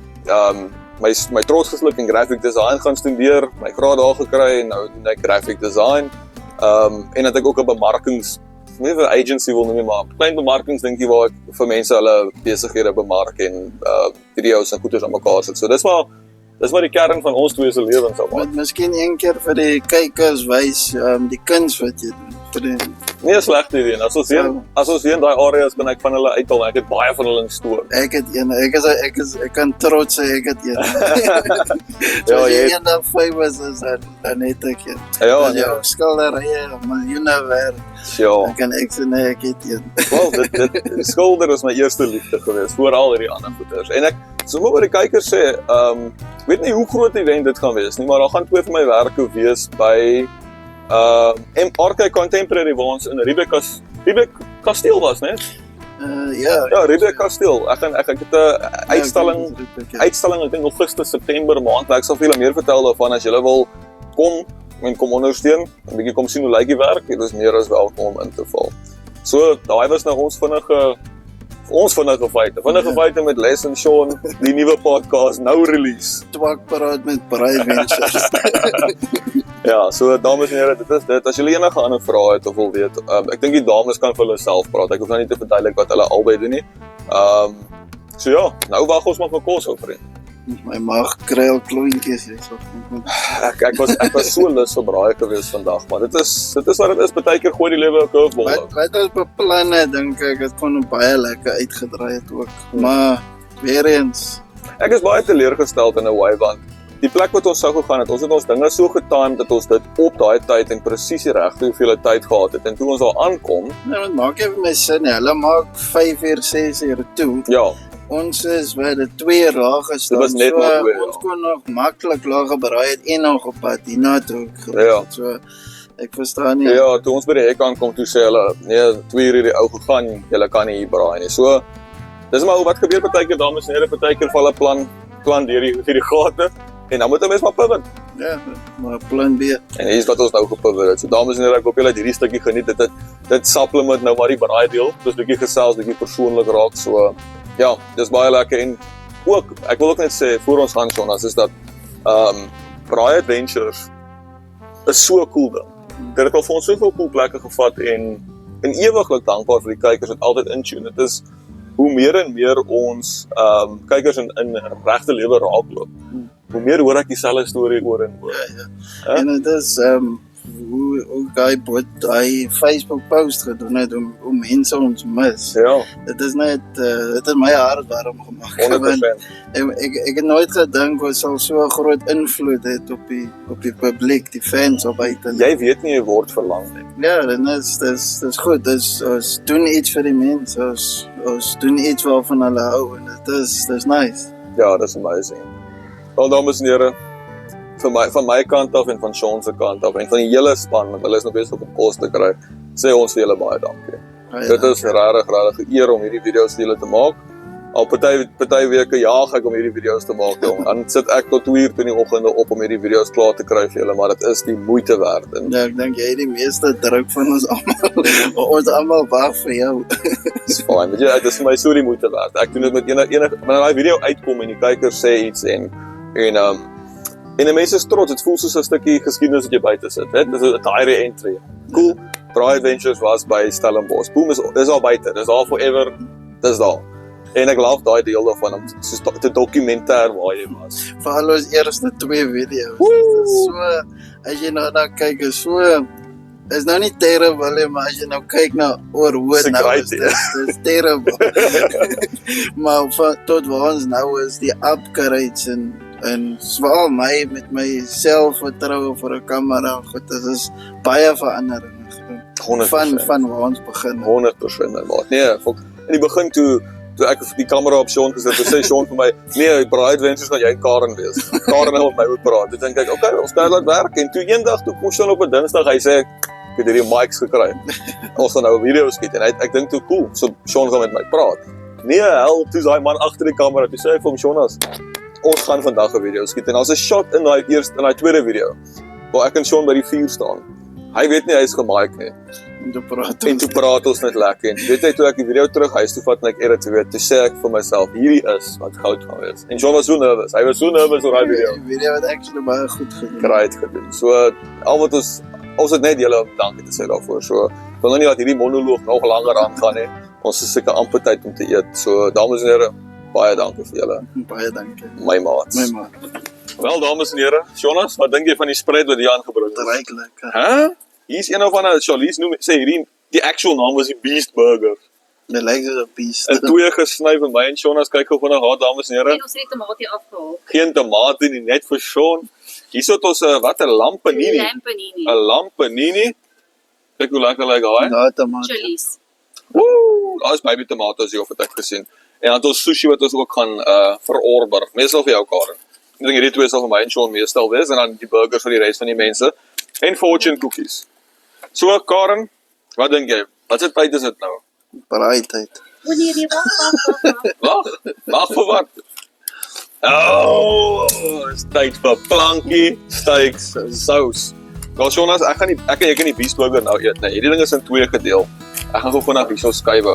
my trots gesluk in graphic design gaan studeer, my graad daar gekry en nou doen ek graphic design. En het ek ook 'n bemarkings nie 'n agency wil noem maar klein bemarkingsdinkie waar ek vir mense hulle besighede bemark en video's en goeders aan mekaar sit. So dis maar die kern van ons twee se lewens al. Moet miskien een keer vir die kykers wys die kuns wat jy doen. Vir die, Nie 'n slegte idee. As ons weer in daai areas kan ek van hulle uithaal. Ek het baie van hulle in stoor. ek het een. Ek kan trots sê ek het een. Ja, As jy jy het- eendag famous is, dan het ek een. Ja, As nee. jou skilderye miljoene werd, Ja. dan kan ek sê nee, ek het een. Wel, dit skilder is my eerste liefde geweest voor al hierdie ander goeders. En ek sommer oor die kykers sê, ek weet nie hoe groot event dit gaan wees nie, maar daar gaan 2 van my werke wees by RK Contemporary waar ons in Riebeek Kasteel was, né? Ja. Ja, Riebeek Kasteel. Ek het 'n uitstalling ek dink Augustus, September maand. Ek sal vir julle meer vertel daarvan as julle wil kom ondersteun, 'n bietjie kom sien hoe lyk die werk. Dit is meer as welkom om in te val. So, daai was nou ons vinnige feite. Vinnige feite met Les en Sean, die nuwe podcast nou release. Twakpraat met Braai Ventures. Ja, so dames en here, dit is dit. As julle enige ander vrae het of wil weet, ek dink die dames kan vir hulle self praat. Ek hoef nou nie te verduidelik wat hulle albei doen nie. So ja, nou wag ons maar vir kos ou vriend. My maag kruil klontjies hierso. Ek was so lus vir braai gewees vandag, maar dit is wat dit is. Partykeer gooi die lewe 'n curveball. Wat ons beplan het, dink ek, het kon baie lekker uitgedraai het ook. Maar weer eens, Ek is baie teleurgesteld in 'n way want die plek wat ons sou gegaan het, ons het ons dinge so getimed dat ons dit op daai tyd en presies die regte hoeveelheid tyd gehad het. En toe ons daar aankom, Nee, want maak jy vir my sin, nie. Hulle maak 5 uur, 6 uur toe. ja, Ons is by die 2 laag gestaan. Dit was net so, maar 2, ons kon nog maklik laag gebraai het en nog op pad hiernatoe gewees Ja. het. So ek verstaan nie. ja, toe ons by die hek aankom, toe sê hulle, nee, 2 uur het die ou gegaan, julle kan nie hier braai nie. So, dis maar wat gebeur partykeer, dames en here, partykeer val 'n plan deur die gate en dan moet 'n mens maar pivot. Ja, maar plan B. En hier is wat ons nou gepivot het. So dames en here, ek hoop julle het hierdie stukkie geniet. Dit supplement nou maar die braai deel. Dis 'n bietjie gesels, bietjie persoonlik raak. So ja, dis baie lekker en ook ek wil ook net sê voor ons gaan Jonas is dat Braai Adventures is so 'n cool ding. Dit het al vir ons soveel cool plekke gevat en ewiglik dankbaar vir die kykers wat altyd intune. Dit is hoe meer en meer ons kykers in regte lewe raakloop. Hoe meer hoor ek dieselfde storie oor en oor. Ja. En dit is hoe hy Facebook post gedoen het om mense ons mis. Ja, Dit is net dit het my hart warm gemaak. 100%. Ek het nooit gedink ons sal so 'n groot invloed het op die publiek, die fans op buite. Jy weet nie jy word verlang nie. Ja, dan dis goed. Ons doen iets vir die mense. Ons doen iets waarvan hulle hou en dit is nice. Ja, dis amazing. Wel dames en here, van my kant af en van Sean se kant af en van die hele span want hulle is nog besig om kos te kry. Sê ons vir julle baie dankie. Dit is regtig 'n eer om hierdie video's vir julle te maak. Al party weke jaag ek om hierdie video's te maak, jong. Dan sit ek tot 2 uur in die oggende op om hierdie video's klaar te kry vir julle, maar dit is die moeite werd. En Ja, ek dink jy het die meeste druk van ons almal. Ons almal wag vir jou. dis fyn. Weet jy, dit is vir my so die moeite werd. Ek doen dit met enige wanneer daai video uitkom en die kykers sê iets en die mense is trots. Dit voel soos 'n stukkie geskiedenis wat jy buite sit. Dit is 'n diary entry. Cool. Braai Adventures was by Stellenbosch. Boom, is al buite. Dis al forever. Dis daar. En ek love daai deel daarvan om soos te dokumentêr waar jy was. Veral ons eerste 2 video's. Dit is so as jy nou kyk is nou nie terrible nie, maar as jy nou kyk na oor hoe Dis nou great, is dis terrible. Maar tot waar ons nou is die upgrades en swaar my met my selfvertroue vir 'n kamera. Goed, dit is baie veranderinge gedoen. 100%. Van waar ons begin. 100% my maat. Nee, fok. In die begin toe ek die kamera op Sean gesit, toe sê Sean vir my, nee, Braai Adventures gaan jy en Karen wees. Karen nou met my moet praat. Toe dink ek, okay, ons kan dit werk. En toe eendag toe kom Sean op 'n Dinsdag, hy sê ek het hierdie mics gekry. Ons gaan nou 'n video skiet en ek dink toe cool, so Sean gaan met my praat. Nee, hel, toe is daai man agter die kamera. Toe sê hy vir hom, Jonas, ons gaan vandag 'n video skiet. En daar's 'n shot in daai tweede video waar ek en Sean by die vuur staan. Hy weet nie hy's gemaak nie. En toe praat ons net lekker. En weet jy, toe ek die video terug huis toe vat en ek edit weer, toe sê ek vir myself, hierdie is wat goud gaan wees. En Sean was so nervous. Hy was so nervous oor daai video. Die video het actually baie goed gedoen. Great gedoen. So al wat ons het net julle om dankie te sê daarvoor. So ek wil nou nie dat hierdie monoloog nog langer aangaan nie. Ons is seker amper tyd om te eet. So dames en here, baie dankie vir julle. Baie dankie. My maats. My man. Wel dames en here, Jonas, wat dink jy van die spread wat jy aangebring het? Ryk lekker. Hæ? Hier's een of ander Charlize noem sê hierdie die actual naam was die Beast Burger. Dit lyk soos 'n beest. En 2 gesny vir my en Jonas, kyk gou vinnig haar dames en here. En ons het die tomatie afgehaal. Geen tomate nie, net vir Sean. Hierso het ons 'n wat 'n lampanini. Lampanini. 'n Lampanini. Kyk hoe lekker lyk daai. Ja, tomaat. Chilies. Woe, daar's baby tomatoes hier of het ek gesien. En dan het ons sushi wat ons ook gaan verorber. Meestal vir jou Karen. Ek dink hierdie 2 sal vir my en Sean meestal wees en dan die burgers vir die res van die mense en fortune cookies. So Karen, wat dink jy? Wat se tyd is dit nou? Braai tyd. Wanneer jy wag. Wag vir wat? Oh, is tyd vir plankie, steaks, sous. Nou Jonas, ek en jy kan die beef burger nou eet, nee. Hierdie ding is in 2 gedeel. Ek gaan gou vinnig hierso skuiwe.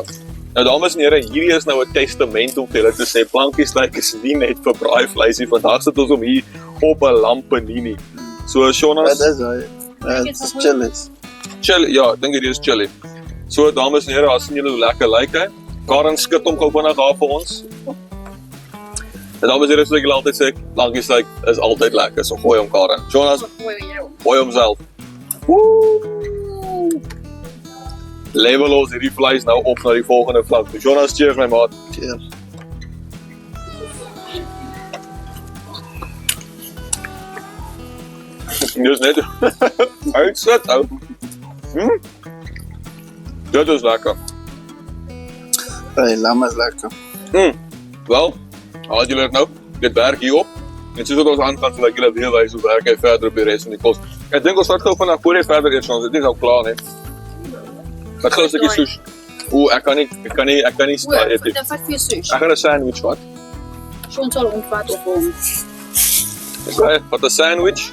Nou dames en here, hierdie is nou 'n testament om vir julle te sê plankie steak is nie net vir braai vleisie. Vandag sit ons om hier op 'n lampanini. So Jonas, Wat is hy? Dit is chilies. chili, ja, ek dink hierdie is chili. So dames en here, as sien julle hoe lekker lyk hy. Karen skit hom gou vinnig af vir ons. En dames en here, soos ek julle altyd sê, plankie steak is altyd lekker. So gooi hom Karen. Jonas, gooi hom self. Level ons hierdie vleis nou op na die volgende vlak. Jonas, cheers my maat. Cheers. Dis net uitsit ou. Dit is lekker. Hey, lam is lekker. Wel, haal julle dit nou? Dit werk hier op. En soos wat ons aangaan, sal ek julle weer wys hoe werk hy verder op die res van die kos. Ek dink ons start gou vanaf voor jy verder eet, want dit is al klaar, hè. Wat gou 'n stukkie sushi. Ek kan nie eet nie. Dan vat vir sushi. Ek gaan 'n sandwich vat. Schon sal omvat op hom. Okay, vat 'n sandwich.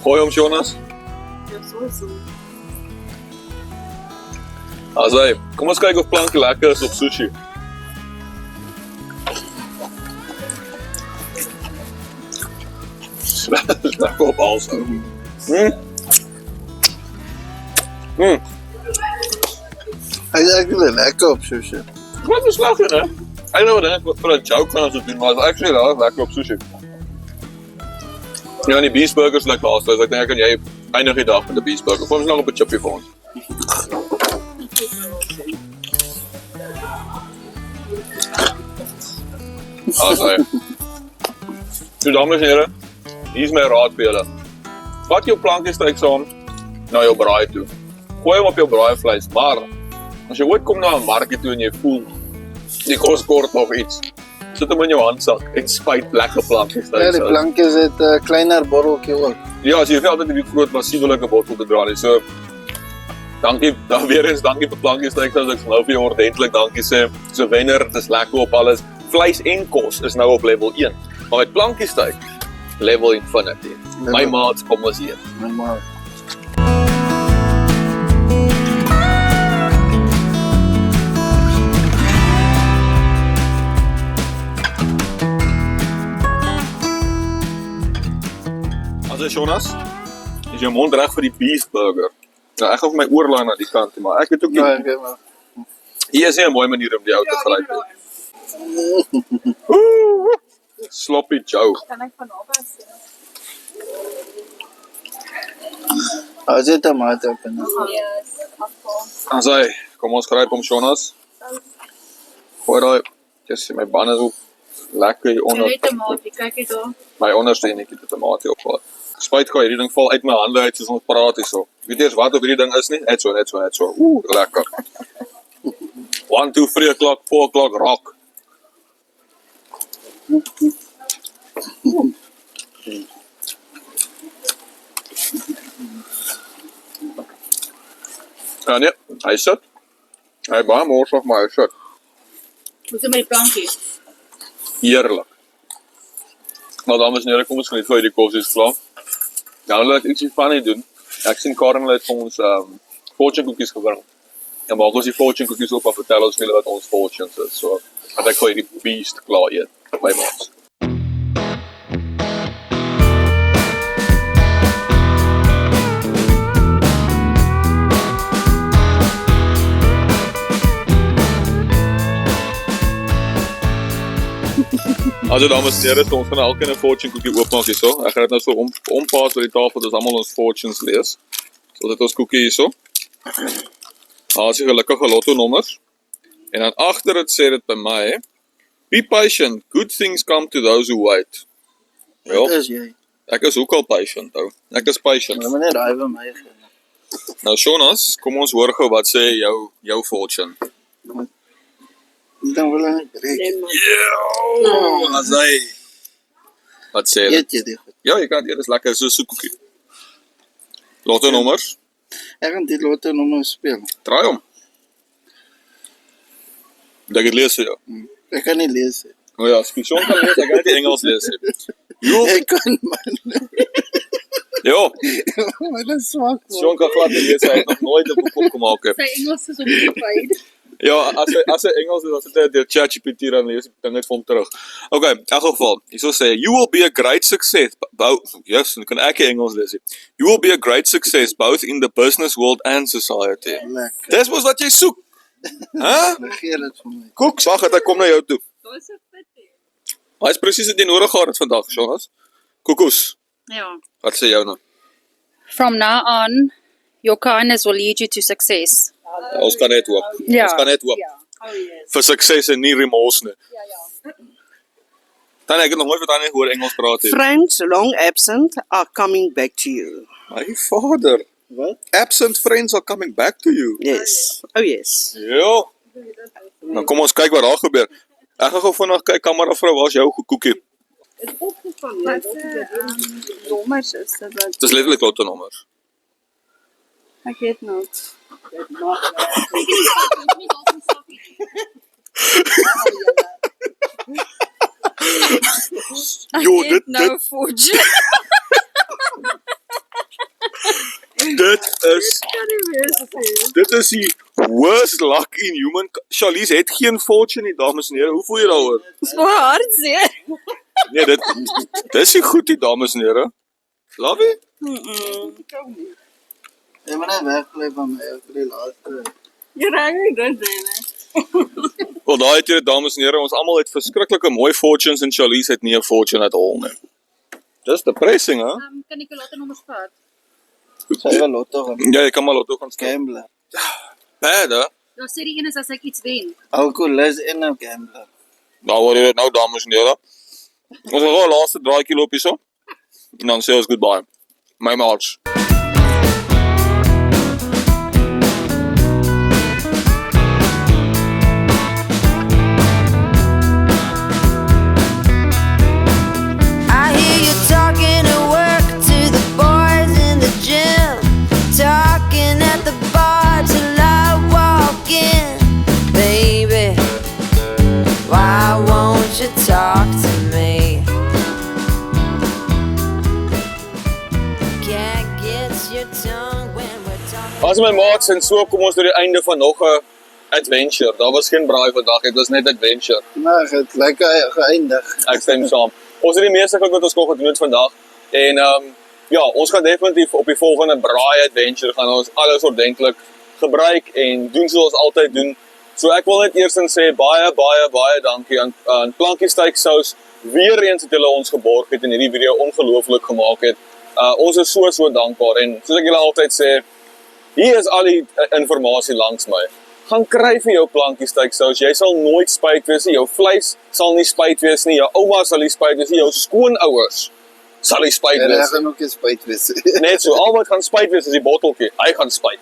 Gooi hom, Jonas. Asai, kom ons kyk of plankie lekker is op sushi. Lekker op alles. Hy is eigenlijk lekker op sushi. Wat is lekker, hè? Ek nou dink wat vir 'n joke kan ons doen, maar ek sê daar lekker op sushi. Ja, die beef burgers lekker laas, dus ek dink kan jy eindig die dag met 'n beef burger. Kom ons nog op 'n chippie vir ons. Asai. So dames en here, hier is my raad vir julle. Vat jou plankiesteak saam na jou braai toe. Gooi hom op jou braaivleis, maar as jy ooit kom na 'n markie toe en jy voel die kos kort of iets, sit hom in jou handsak en spuit lekker plankiesteak. Ja, die plankjes het 'n kleiner botteltjie ook. Ja, as jy hoef altyd die groot massievelike bottel te dra nie. So dankie, dan weer eens dankie vir plankiesteak. Ek nou vir jou ordentlik dankie sê. So wenner, dit is lekker op alles. Vleis en kos is nou op level 1. Maar met plankiesteak level infinity. My maats, kom ons eet. Maar As Jonas, is jou mond reg vir die beef burger. Nou ek gaan vir my oorlaai na die kant toe, maar ek weet ook nie. ja, okay, maar. Hier is nie 'n mooi manier om die ou te gryp nie. Sloppy Joe. Kan ek van naby sien? As jy tomate op en Yes, afval. Asai, kom ons gryp hom Jonas. Gooi daai, jy my banne op. Lekker hier onder. Net 'n maatie, kyk dit daar. My onderste enetjie het 'n tomatie opgehad. Spyt gou, hierdie ding val uit my hande uit soos ons praat hierso. Weet jy eers wat op hierdie ding is nie? Net so. Lekker. 1, 2, 3 o'clock, 4 o'clock rock. Ja nee, hy sit. Hy baie morsig, maar hy sit. Hoe is dit met die plankie? Heerlik. Nou dames en here, kom ons geniet vir die kos is klaar. Nou wil ek ietsie funny doen. Ek sien Karen het vir ons fortune cookies gebring. En maak ons die fortune cookies op en vertel ons vir julle wat ons fortunes is. So, dat ek gou die beest klaar eet by maats. Also dames en here, so ons gaan elkeen 'n fortune cookie oopmaak hierso. Ek gaan dit nou so ompaas by die tafel, dat almal ons fortunes lees. So dit ons cookie hierso. Daar is die gelukkige lotto nommers. En dan agter dit sê dit by my, be patient, good things come to those who wait. Wat Ja, is jy? ek is ook al patient ou. Ek is patient. Jy moet net raai vir my gee. Nou Jonas, kom ons hoor gou wat sê jou fortune. Dan wil ek breek. Ja, asai. Wat sê dit? Eet jy dit goed? Ja, jy kan dit is lekker so soet cookie. Lotto nommers. Ek gaan die lotto nommer speel. Draai hom. Dat ek lees vir jou. Ek kan nie lees nie. Oh ja, Spion kan lees, ek kan nie Engels lees nie. Jo, Ek kan man. jo, Maar dit is swak. Spion kan glad nie lees, hy het nog nooit 'n boek opgemaak het. Sy Engels is omgedraai. Ja, as hy Engels is, as dit deur ChatGPT dan lees, dan net vir hom terug. Okay, in elk geval, hierso sê, you will be a great success, yes, dan kan ek nie Engels lees nie. You will be a great success both in the business world and society. Lekker. Dis mos wat jy soek. Hæ? Regeer dit vir my. Koek, wag, dat ek kom na jou toe. Dis 'n pity. Hy is presies wat jy nodig gehad vandag, Jonas. Koekoes, Ja. wat sê jou nou? From now on, your kindness will lead you to success. Ons kan net hoop. Ja. Ons kan net hoop. Ja. Oh yes. Vir sukses en nie remors nie. Ja. Tannie, ek het nog nooit van Tannie gehoor Engels praat nie. Friends long absent are coming back to you. My vader. Wat? Absent friends are coming back to you. Yes. Oh yes. Ja. Nou kom ons kyk wat daar gebeur. Ek gaan gou vinnig kyk, kameravrou, waar's jou koekie? Nommers is dit wat Dis letterlik lottonommers. ek weet nooit. Jo, dit Fortune. dit is die worst luck in human. Charlize het geen fortune nie, dames en here. Hoe voel jy daaroor? Dis maar hartseer. Nee, dis nie goed nie, dames en here. Love it? Jy moet net wegbly van my vir die laaste. Jy raak nie dit nie. Wel, daai het julle, dames en here, ons almal het verskriklike mooi fortunes en Charlize het nie 'n fortune at all nie. Dis depressing, hè? Kan ek 'n lottonommer vat? Sy wil lotto gaan Ja, jy kan maar lotto gaan speel. gambler. Bad, hè? Dan sê die een is as ek iets wen. Alkoholist en 'n gambler. Nou hoor jy dit nou, dames en here. Ons gaan gou 'n laaste draaitjie loop hierso. En dan sê ons goodbye. My maats. I hear you talking at work to the boys in the gym, talking at the bar till I walk in. Baby, why won't you talk to me? Can't get your tongue when we're talking. As my maats en so kom ons tot die einde van nog 'n adventure. Daar was geen braai vandag, dit was net adventure. Maar het het lekker geëindig. Ek stem saam. Ons het die meeste goed wat ons kon gedoen het vandag. En ja, ons gaan definitief op die volgende braai adventure gaan ons alles ordentlik gebruik en doen soos ons altyd doen. So ek wil net eers sê baie dankie aan Plankie Steak Sous. Weer eens het hulle ons geborg het en hierdie video ongelooflik gemaak het. Ons is so dankbaar en soos ek julle altyd sê, hier is al die inligting langs my. Gaan kry vir jou Plankie Steak Sous. Jy sal nooit spyt wees nie. Jou vleis sal nie spyt wees nie. Jou ouma sal nie spyt wees nie. Jou skoonouers sal nie spyt En wees ek nie. gaan ook eens spyt wees. Net so, al wat gaan spyt wees is die botteltjie. Hy gaan spyt.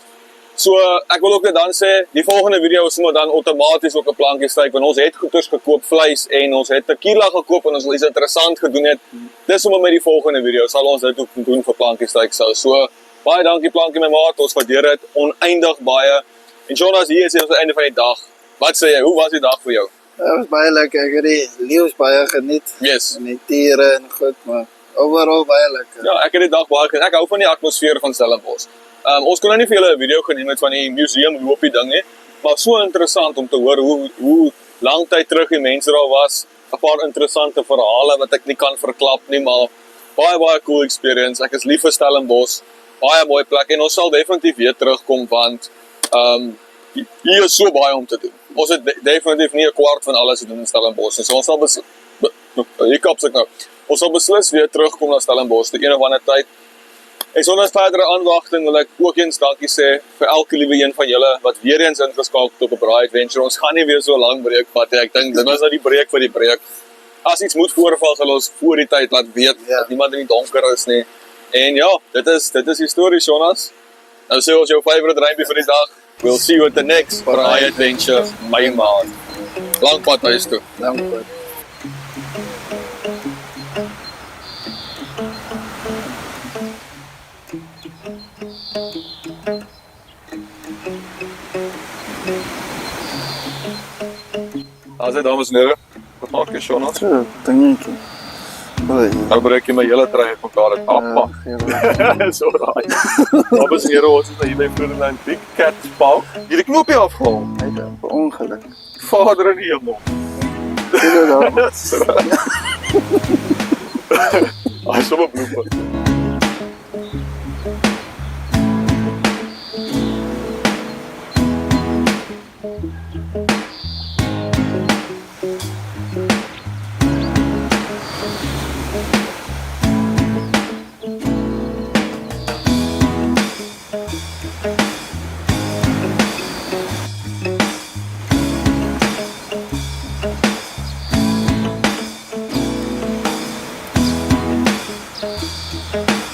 So, ek wil ook net dan sê, die volgende video is sommer dan outomaties ook 'n Plankie Steak, want ons het goeders gekoop, vleis en ons het tequila gekoop en ons wil iets interessant gedoen het. Dis sommer met die volgende video sal ons dit ook doen vir Plankie Steak Sous. So, baie dankie Plankie my maat, ons waardeer dit oneindig baie. En Jonas, hier is ons aan die einde van die dag. Wat sê jy, hoe was die dag vir jou? Dat was baie lekker. Ek het die leeu's baie geniet. Yes. En die diere en goed, maar overal baie lekker. Ja, ek het die dag baie geniet. Ek hou van die atmosfeer van Stellenbosch. Ons kon nou nie vir julle 'n video geneem het van die museum loopie ding nie, maar so interessant om te hoor hoe lang tyd terug die mense daar was. 'n Paar interessante verhale wat ek nie kan verklap nie, maar baie cool experience. Ek is lief vir Stellenbosch. Baie mooi plek en ons sal definitief weer terugkom want hier is so baie om te doen. Ons het definitief nie 'n kwart van alles gedoen in Stellenbosch nie. So ons sal ons sal beslis weer terugkom na Stellenbosch te een of ander tyd. En sonder verdere aanwagting wil ek ook eens dankie sê vir elke liewe een van julle wat weer eens ingeskakel het op 'n braai adventure. Ons gaan nie weer so lank breek vat nie. Ek dink dit was nou die breek vir die breek. As iets moet voorval, sal ons voor die tyd laat weet dat niemand in die donker is nie. En ja, dit is die storie, Jonas. Nou sê ons jou favorite rympie vir die dag. We'll see you at the next braai adventure, my maat. Lang pad huis toe. Dankie. As dit dames en here, wat maak jy, Jonas? So, dingetjie. Oei. Nou breek jy my hele trei uit mekaar uit. Appa. So raai. Dames en here, ons is hier by Ferdinand Big Cat Park. Hierdie knoopie afgehaal. Hy het per ongeluk. Vader in die hemel. Inderdaad. Hy is sommer blooper. Thank